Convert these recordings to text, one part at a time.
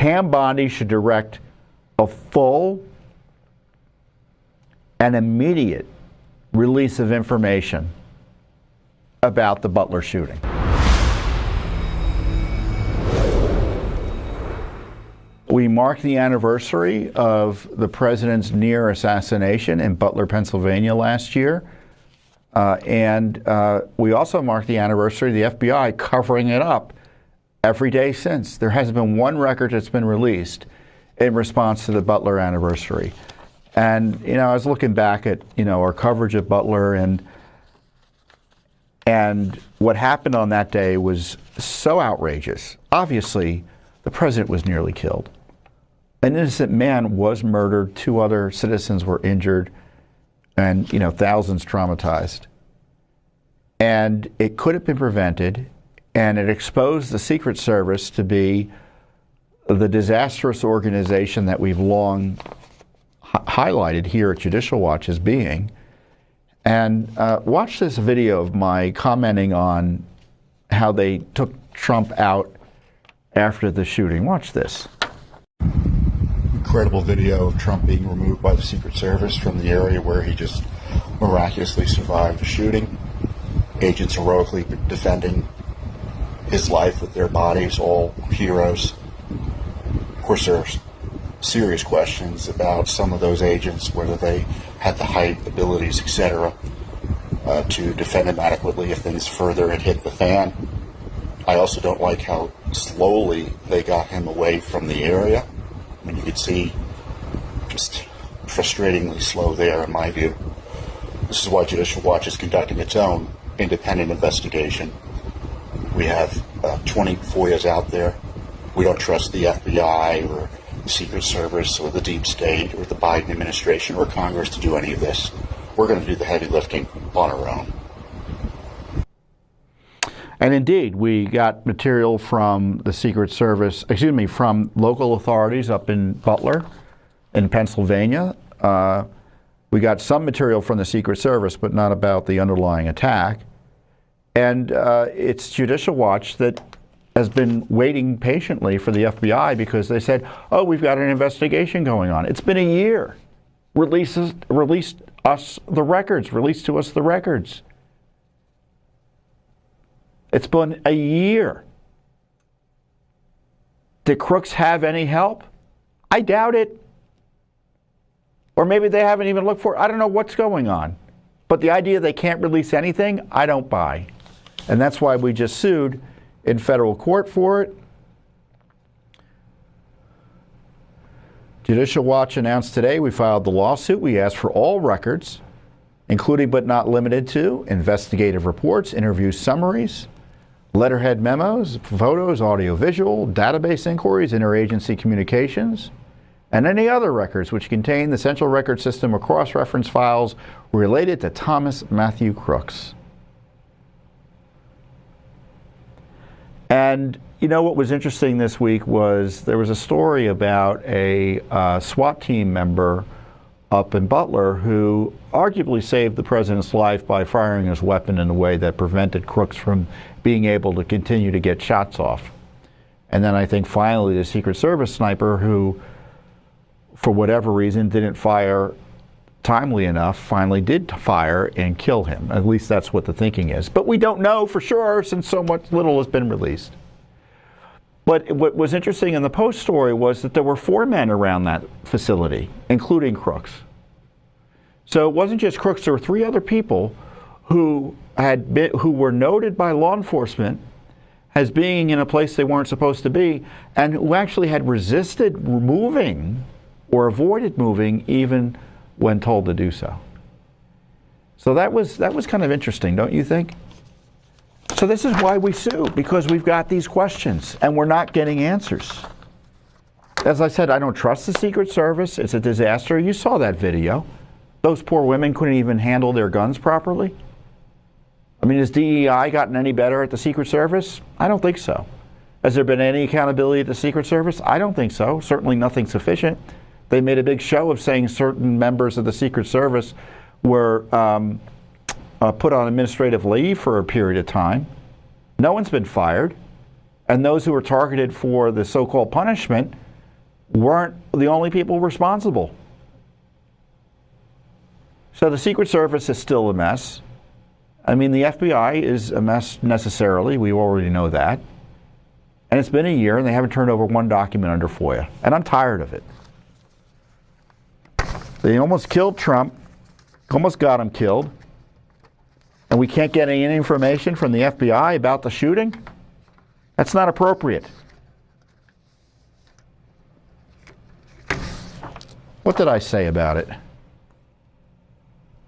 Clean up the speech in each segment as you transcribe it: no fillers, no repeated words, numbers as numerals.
Pam Bondi should direct a full and immediate release of information about the Butler shooting. We marked the anniversary of the president's near assassination in Butler, Pennsylvania last year. And we also marked the anniversary of the FBI covering it up every day since. There hasn't been one record that's been released in response to the Butler anniversary. And, I was looking back at, our coverage of Butler, and what happened on that day was so outrageous. Obviously, the president was nearly killed. An innocent man was murdered. 2 other citizens were injured, and, thousands traumatized. And it could have been prevented, and it exposed the Secret Service to be the disastrous organization that we've long highlighted here at Judicial Watch as being. And watch this video of my commenting on how they took Trump out after the shooting. Watch this. Incredible video of Trump being removed by the Secret Service from the area where he just miraculously survived the shooting. Agents heroically defending his life with their bodies, all heroes. Of course, there's serious questions about some of those agents, whether they had the height, abilities, etc., to defend him adequately if things further had hit the fan. I also don't like how slowly they got him away from the area. I mean, you could see just frustratingly slow there, in my view. This is why Judicial Watch is conducting its own independent investigation. We have 20 FOIAs out there. We don't trust the FBI or the Secret Service or the deep state or the Biden administration or Congress to do any of this. We're going to do the heavy lifting on our own. And indeed, we got material from the Secret Service, from local authorities up in Butler, in Pennsylvania. We got some material from the Secret Service, but not about the underlying attack. And it's Judicial Watch that has been waiting patiently for the FBI because they said, oh, we've got an investigation going on. It's been a year. Release to us the records. It's been a year. Did Crooks have any help? I doubt it. Or maybe they haven't even looked for it. I don't know what's going on. But the idea they can't release anything, I don't buy. And that's why we just sued in federal court for it. Judicial Watch announced today we filed the lawsuit. We asked for all records, including but not limited to investigative reports, interview summaries, letterhead memos, photos, audio-visual, database inquiries, interagency communications, and any other records which contain the central record system or cross-reference files related to Thomas Matthew Crooks. And what was interesting this week was there was a story about a SWAT team member up in Butler who arguably saved the president's life by firing his weapon in a way that prevented Crooks from being able to continue to get shots off. And then I think finally the Secret Service sniper who, for whatever reason, didn't fire timely enough, finally did fire and kill him. At least that's what the thinking is. But we don't know for sure since so much little has been released. But what was interesting in the Post story was that there were 4 men around that facility, including Crooks. So it wasn't just Crooks, there were 3 other people who were noted by law enforcement as being in a place they weren't supposed to be, and who actually had resisted moving or avoided moving even when told to do so. So that was kind of interesting, don't you think? So this is why we sue, because we've got these questions and we're not getting answers. As I said, I don't trust the Secret Service. It's a disaster. You saw that video. Those poor women couldn't even handle their guns properly. I mean, has DEI gotten any better at the Secret Service? I don't think so. Has there been any accountability at the Secret Service? I don't think so. Certainly nothing sufficient. They made a big show of saying certain members of the Secret Service were put on administrative leave for a period of time. No one's been fired. And those who were targeted for the so-called punishment weren't the only people responsible. So the Secret Service is still a mess. I mean, the FBI is a mess necessarily. We already know that. And it's been a year and they haven't turned over one document under FOIA. And I'm tired of it. They almost killed Trump, almost got him killed. And we can't get any information from the FBI about the shooting? That's not appropriate. What did I say about it?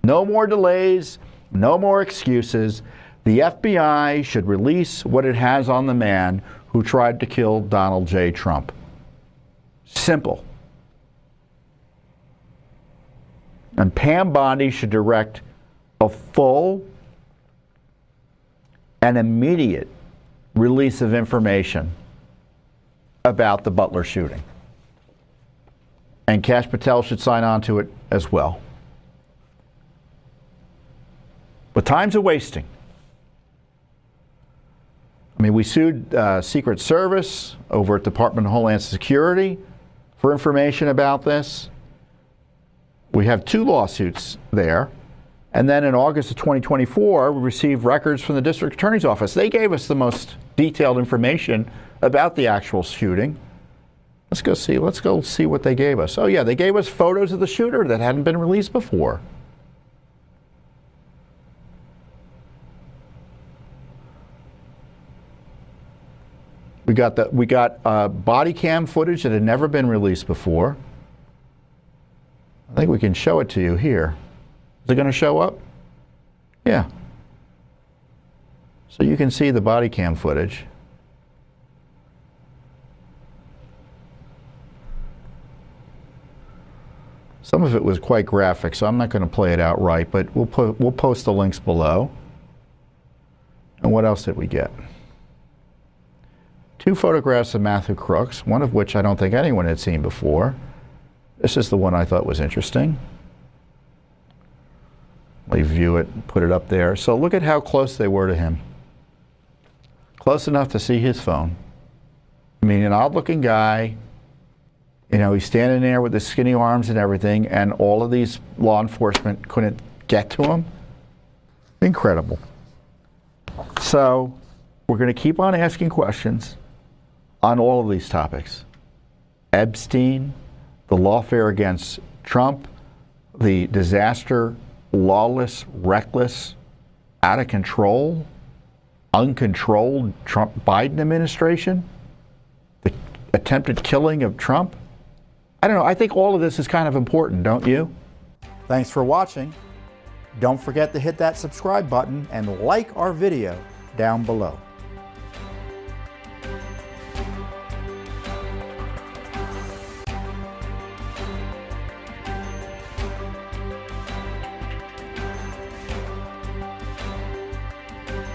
No more delays, no more excuses. The FBI should release what it has on the man who tried to kill Donald J. Trump. Simple. And Pam Bondi should direct a full and immediate release of information about the Butler shooting. And Kash Patel should sign on to it as well. But time's a wasting. I mean, we sued Secret Service over at Department of Homeland Security for information about this. We have 2 lawsuits there. And then in August of 2024, we received records from the District Attorney's Office. They gave us the most detailed information about the actual shooting. Let's go see what they gave us. Oh yeah, they gave us photos of the shooter that hadn't been released before. We got body cam footage that had never been released before. I think we can show it to you here. Is it going to show up? Yeah. So you can see the body cam footage. Some of it was quite graphic, so I'm not going to play it outright, but we'll post the links below. And what else did we get? 2 photographs of Matthew Crooks, one of which I don't think anyone had seen before. This is the one I thought was interesting. Let me view it and put it up there. So look at how close they were to him. Close enough to see his phone. I mean, an odd-looking guy. You know, he's standing there with his skinny arms and everything, and all of these law enforcement couldn't get to him. Incredible. So we're going to keep on asking questions on all of these topics. Epstein, the lawfare against Trump, the disaster, lawless, reckless, out of control, uncontrolled Trump-Biden administration, the attempted killing of Trump. I don't know. I think all of this is kind of important, don't you? Thanks for watching. Don't forget to hit that subscribe button and like our video down below.